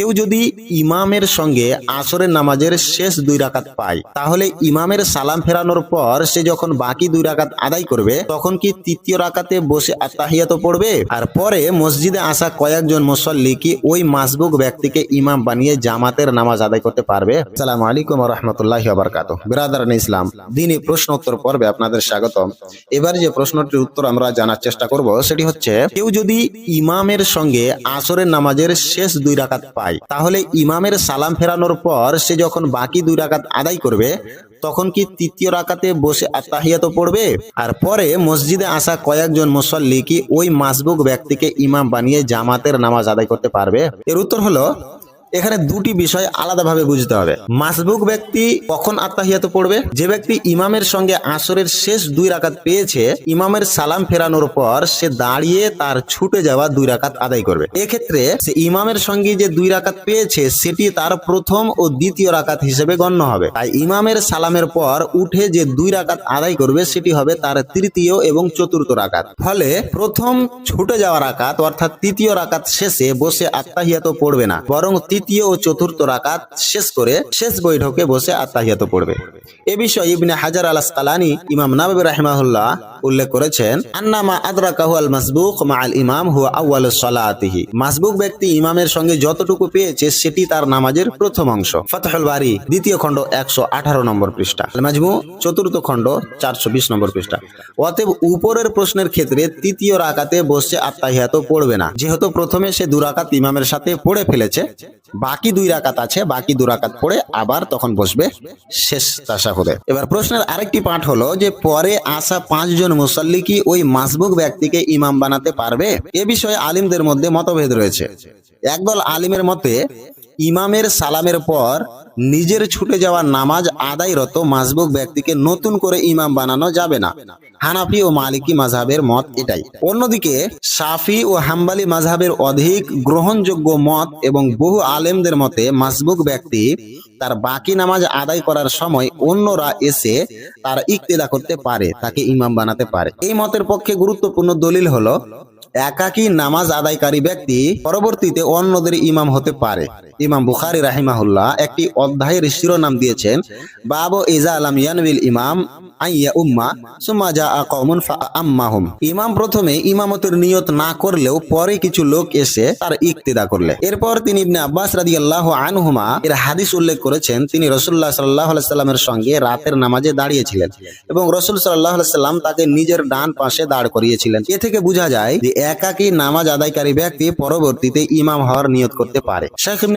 কেউ যদি ইমামের সঙ্গে আসরের নামাজের শেষ 2 রাকাত পায়, তাহলে ইমামের সালাম ফেরানোর পর সে যখন বাকি 2 রাকাত আদায় করবে তখন কি তৃতীয় রাকাতে বসে আত্তাহিয়াত পড়বে? আর পরে মসজিদে আসা কয়েকজন মুসল্লি কি ওই মাসবুক ব্যক্তিকে ইমাম বানিয়ে জামাতের নামাজ আদায় করতে পারবে? আসসালামু আলাইকুম ওয়া রাহমাতুল্লাহি ওয়া বারাকাতুহু। বিরাদারান ইসলাম, দ্বীনি প্রশ্ন উত্তর পর্বে আপনাদের স্বাগতম। এবার যে প্রশ্নটির উত্তর আমরা জানার চেষ্টা করব সেটি হচ্ছে, কেউ যদি ইমামের সঙ্গে আসরের নামাজের শেষ 2 রাকাত পায়, তাহলে ইমামের সালাম ফেরানোর পর সে যখন বাকি 2 রাকাত আদায় করবে তখন কি তৃতীয় রাকাতে বসে আত্তাহিয়াত পড়বে? আর পরে মসজিদে আসা কয়েকজন মুসল্লি কি ওই মাসবুক ব্যক্তিকে ইমাম বানিয়ে জামাতের নামাজ আদায় করতে পারবে? এর উত্তর হলো, এখানে দুটি বিষয় আলাদাভাবে বুঝতে হবে। মাসবুক ব্যক্তি কখন আত্তাহিয়াত পড়বে? যে ব্যক্তি ইমামের সঙ্গে আসরের শেষ 2 রাকাত পেয়েছে, ইমামের সালাম ফেরানোর পর সে দাঁড়িয়ে তার ছুটে যাওয়া 2 রাকাত আদায় করবে। এক্ষেত্রে সে ইমামের সঙ্গে যে 2 রাকাত পেয়েছে সেটি তার প্রথম ও দ্বিতীয় রাকাত হিসেবে গণ্য হবে। তাই ইমামের সালামের পর উঠে যে 2 রাকাত আদায় করবে সেটি হবে তার তৃতীয় এবং চতুর্থ রাকাত। ফলে প্রথম ছুটে যাওয়া রাকাত অর্থাৎ তৃতীয় রাকাত শেষে বসে আত্তাহিয়াত পড়বে না, বরং তৃতীয় ও চতুর্থ রাকাত শেষ করে শেষ বৈঠকে বসে আত্তাহিয়াত পড়বে। এ বিষয়ে ইবনে হাজার আল আসকালানী ইমাম নাওয়াবী রাহিমাহুল্লাহ উল্লেখ করেছেন, আন্নামা আদরাকাহু আল মাসবুক মা আল ইমাম হুয়া আউয়ালুস সালাতিহি। মাসবুক ব্যক্তি ইমামের সঙ্গে যতটুকু পেয়েছে সেটি তার নামাজের প্রথম অংশ। ফাতহুল বারী দ্বিতীয় খণ্ড 118 নম্বর পৃষ্ঠা, আল মাজমু চতুর্থ খণ্ড 420 নম্বর পৃষ্ঠা। অতএব উপরের প্রশ্নের ক্ষেত্রে তৃতীয় রাকাতে বসে আত্তাহিয়াত পড়বে না, যেহেতু প্রথমে সে 2 রাকাত ইমামের সাথে পড়ে ফেলেছে, বাকি 2 রাকাত আছে, বাকি 2 রাকাত পড়ে আবার তখন বসবে শেষ তাশাহুদে। এবার প্রশ্নের আরেকটি পাঠ হলো যে, পরে আসা 5 জন মুসল্লি কি ওই মাসবুক ব্যক্তিকে ইমাম বানাতে পারবে? এ বিষয়ে আলিমদের মধ্যে মতভেদ রয়েছে। একদল আলিমের মতে ইমামের সালামের পর নিজের ছুটে যাওয়া নামাজ আদায়রত মাসবুক ব্যক্তিকে নতুন করে ইমাম বানানো যাবে না। হানাফি ও মালিকি মাযহাবের মত এটাই। অন্যদিকে শাফি ও হাম্বলি মাযহাবের অধিক গ্রহণযোগ্য মত এবং বহু আলেমদের মতে মাসবুক ব্যক্তি তার বাকি নামাজ আদায় করার সময় অন্যরা এসে তার ইক্তেদা করতে পারে, তাকে ইমাম বানাতে পারে। এই মতের পক্ষে গুরুত্বপূর্ণ দলিল হলো, একাকী নামাজ আদায়কারী ব্যক্তি পরবর্তীতে অন্যদের ইমাম হতে পারে। ইমাম বুখারী রাহিমাহুল্লাহ একটি অধ্যায়ের শিরোনাম দিয়েছেন, বাবু ইজা লাম ইয়ানবিল ইমাম আইয়া উম্মা সুম্মা জাআ কওমুন ফাআম্মাহুম। ইমাম প্রথমে ইমামতের নিয়ত না করলেও পরে কিছু লোক এসে তার ইক্তেদা করলে। এরপর তিনি ইবনে আব্বাস রাদিয়াল্লাহু আনহুমা এর হাদিস উল্লেখ করেছেন, তিনি রাসূলুল্লাহ সাল্লাল্লাহু আলাইহি সাল্লামের সঙ্গে রাতের নামাজে দাঁড়িয়েছিলেন এবং রাসূল সাল্লাল্লাহু আলাইহি সাল্লাম তাকে নিজের ডান পাশে দাঁড় করিয়েছিলেন। এ থেকে বোঝা যায় যে একাকী নামাজ আদায়কারী ব্যক্তি পরবর্তীতে ইমাম হওয়ার নিয়ত করতে পারে। শেখ